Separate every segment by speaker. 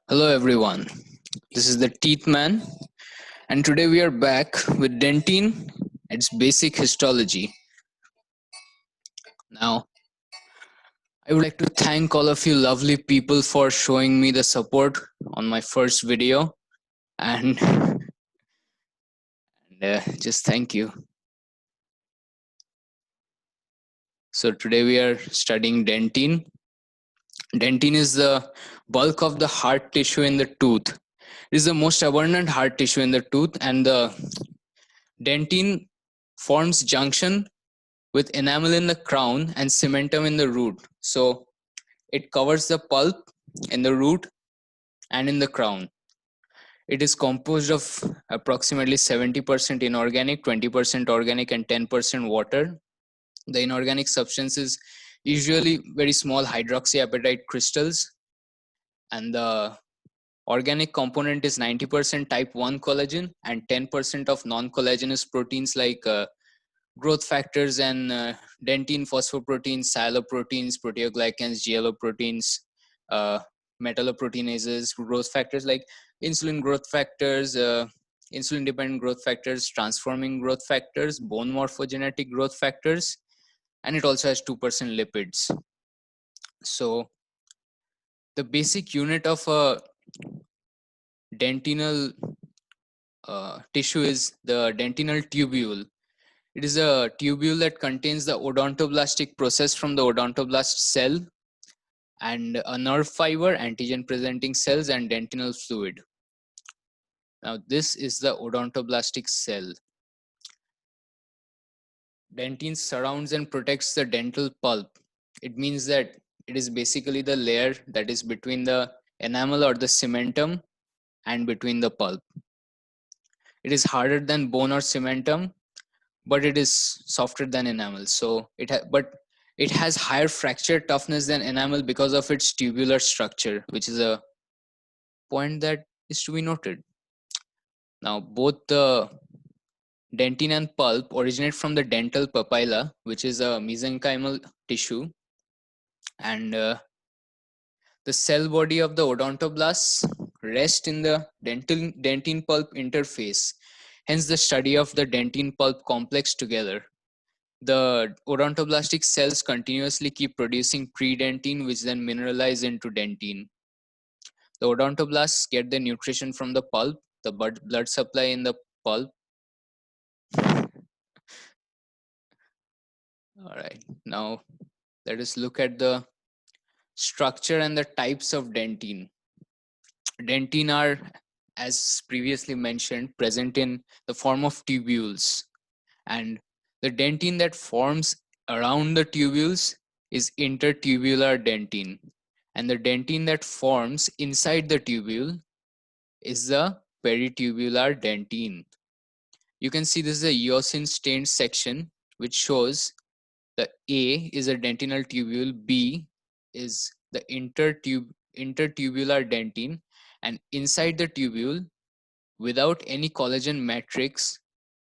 Speaker 1: Hello everyone, this is the Teeth Man, and today we are back with Dentin, its basic histology. Now, I would like to thank all of you lovely people for showing me the support on my first video, and, just thank you. So today we are studying dentin. Dentin is the bulk of the hard tissue in the tooth. It is the most abundant hard tissue in the tooth, and the dentin forms junction with enamel in the crown and cementum in the root. So it covers the pulp in the root and in the crown. It is composed of approximately 70% inorganic, 20% organic, and 10% water. The inorganic substance is usually very small hydroxyapatite crystals, and the organic component is 90% type 1 collagen and 10% of non-collagenous proteins like growth factors and dentin, phosphoproteins, sialoproteins, proteoglycans, GLO-proteins, uh, metalloproteinases, growth factors like insulin growth factors, insulin-dependent growth factors, transforming growth factors, bone morphogenetic growth factors, and it also has 2% lipids. So the basic unit of a dentinal tissue is the dentinal tubule. It is a tubule that contains the odontoblastic process from the odontoblast cell and a nerve fiber, antigen presenting cells, and dentinal fluid. Now, this is the odontoblastic cell. Dentin surrounds and protects the dental pulp. It means that it is basically the layer that is between the enamel or the cementum and between the pulp. It is harder than bone or cementum, but it is softer than enamel. So but it has higher fracture toughness than enamel because of its tubular structure, which is a point that is to be noted. Now, both the dentin and pulp originate from the dental papilla, which is a mesenchymal tissue, and the cell body of the odontoblasts rest in the dentin pulp interface. Hence, the study of the dentin pulp complex together. The odontoblastic cells continuously keep producing pre-dentin, which then mineralize into dentin. The odontoblasts get their nutrition from the pulp, the blood supply in the pulp. All right, now let us look at the structure and the types of dentin. Dentin are, as previously mentioned, present in the form of tubules, and the dentin that forms around the tubules is intertubular dentin, and the dentin that forms inside the tubule is the peritubular dentin. You can see this is a eosin stained section which shows the A is a dentinal tubule, B is the intertubular dentin, and inside the tubule, without any collagen matrix,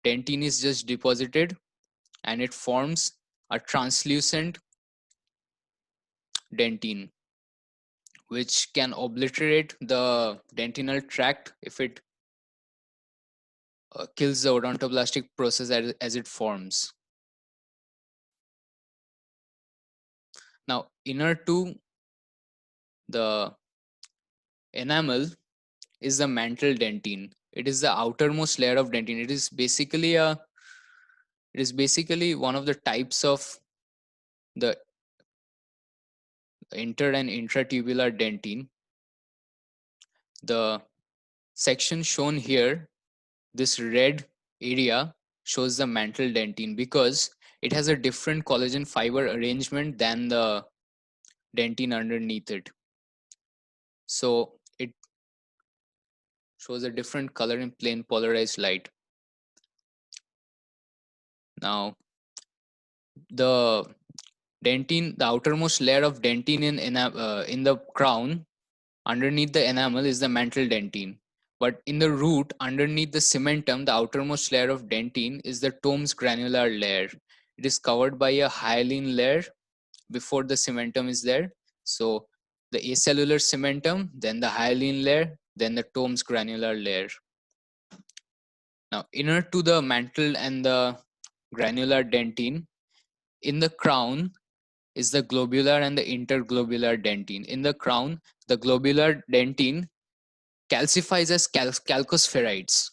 Speaker 1: dentin is just deposited and it forms a translucent dentin, which can obliterate the dentinal tract if it kills the odontoblastic process as it forms. Now, inner to the enamel is the mantle dentin. It is the outermost layer of dentin. It is basically one of the types of the inter and intratubular dentin. The section shown here, this red area, shows the mantle dentin because it has a different collagen fiber arrangement than the dentin underneath it. So it shows a different color in plain polarized light. Now, the dentin, the outermost layer of dentin in the crown underneath the enamel is the mantle dentin. But in the root, underneath the cementum, the outermost layer of dentin is the Tomes granular layer. It is covered by a hyaline layer before the cementum is there. So the acellular cementum, then the hyaline layer, then the Tomes granular layer. Now, inner to the mantle and the granular dentin, in the crown is the globular and the interglobular dentin. In the crown, the globular dentin calcifies as calcospheroids,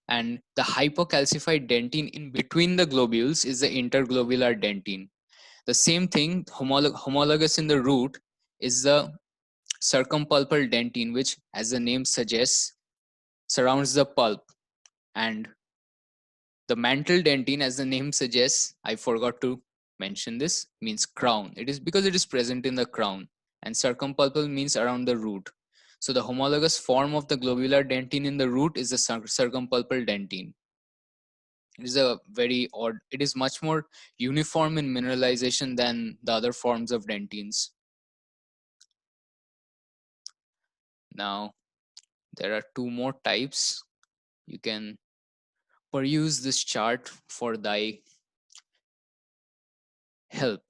Speaker 1: and the hypocalcified dentin in between the globules is the interglobular dentin. The same thing, homologous in the root, is the circumpulpal dentin, which, as the name suggests, surrounds the pulp. And the mantle dentin, as the name suggests, I forgot to mention this, means crown. It is because it is present in the crown. And circumpulpal means around the root. So the homologous form of the globular dentin in the root is the circumpulpal dentin. It is a very odd, it is much more uniform in mineralization than the other forms of dentines. Now, there are two more types. You can peruse this chart for thy help.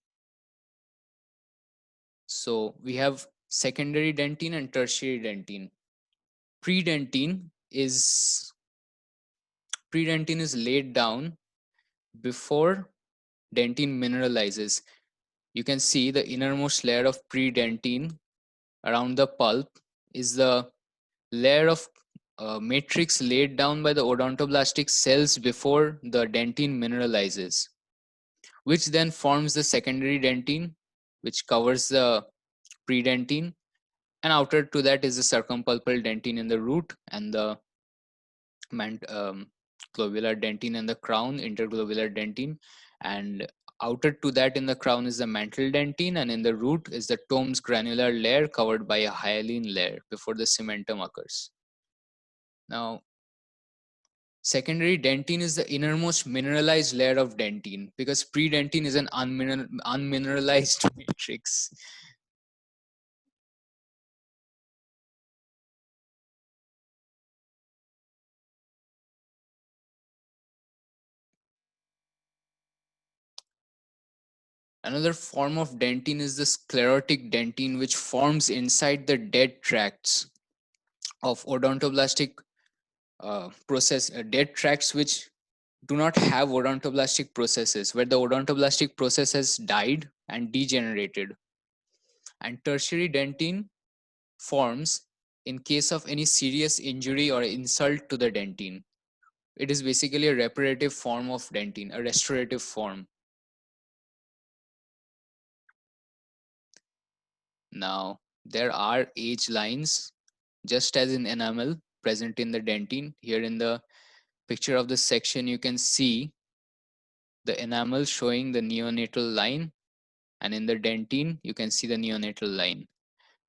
Speaker 1: So we have secondary dentin and tertiary dentin. Predentin is predentin is laid down before dentin mineralizes. You can see the innermost layer of predentin around the pulp is the layer of matrix laid down by the odontoblastic cells before the dentin mineralizes, which then forms the secondary dentin, which covers the predentin, and outer to that is the circumpulpal dentin in the root, and the globular dentin in the crown, interglobular dentin, and outer to that in the crown is the mantle dentin, and in the root is the Tomes granular layer covered by a hyaline layer before the cementum occurs. Now, secondary dentin is the innermost mineralized layer of dentin, because predentin is an unmineralized matrix. Another form of dentin is the sclerotic dentin, which forms inside the dead tracts of odontoblastic dead tracts which do not have odontoblastic processes, where the odontoblastic process has died and degenerated. And tertiary dentin forms in case of any serious injury or insult to the dentin. It is basically a reparative form of dentin, a restorative form. Now, there are age lines, just as in enamel, present in the dentin. Here in the picture of this section, you can see the enamel showing the neonatal line, and in the dentin, you can see the neonatal line.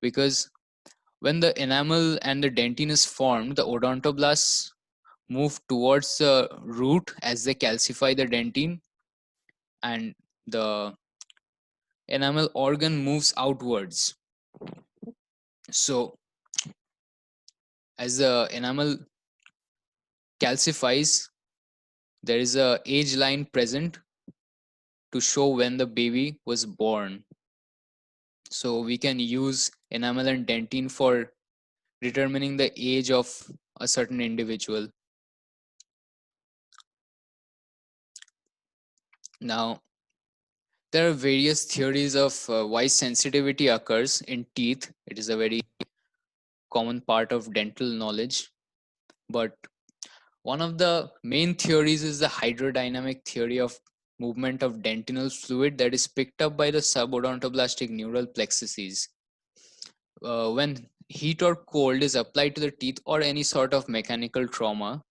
Speaker 1: Because when the enamel and the dentin is formed, the odontoblasts move towards the root as they calcify the dentin, and the enamel organ moves outwards. So, as the enamel calcifies, there is a age line present to show when the baby was born. So we can use enamel and dentin for determining the age of a certain individual. Now, there are various theories of why sensitivity occurs in teeth. It is a very common part of dental knowledge. But one of the main theories is the hydrodynamic theory of movement of dentinal fluid that is picked up by the subodontoblastic neural plexuses. When heat or cold is applied to the teeth or any sort of mechanical trauma,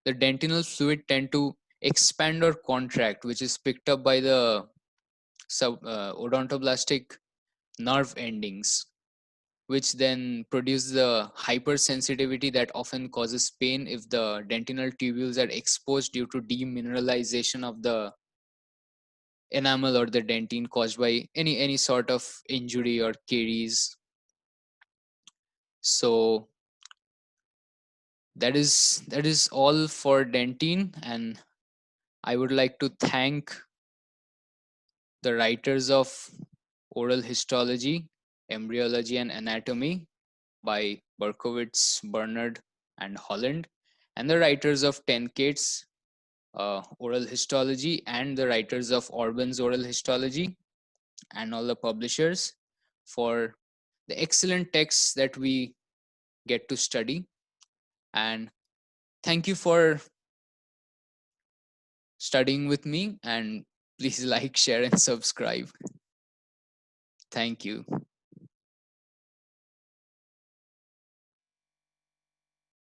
Speaker 1: the dentinal fluid tend to expand or contract, which is picked up by the odontoblastic nerve endings, which then produce the hypersensitivity that often causes pain if the dentinal tubules are exposed due to demineralization of the enamel or the dentin caused by any sort of injury or caries. So that is all for dentin, and I would like to thank the writers of oral histology Embryology and Anatomy by Berkowitz, Bernard, and Holland, and the writers of 10 Kates, Oral Histology, and the writers of Orban's Oral Histology, and all the publishers for the excellent texts that we get to study. And thank you for studying with me, and please like, share, and subscribe. Thank you.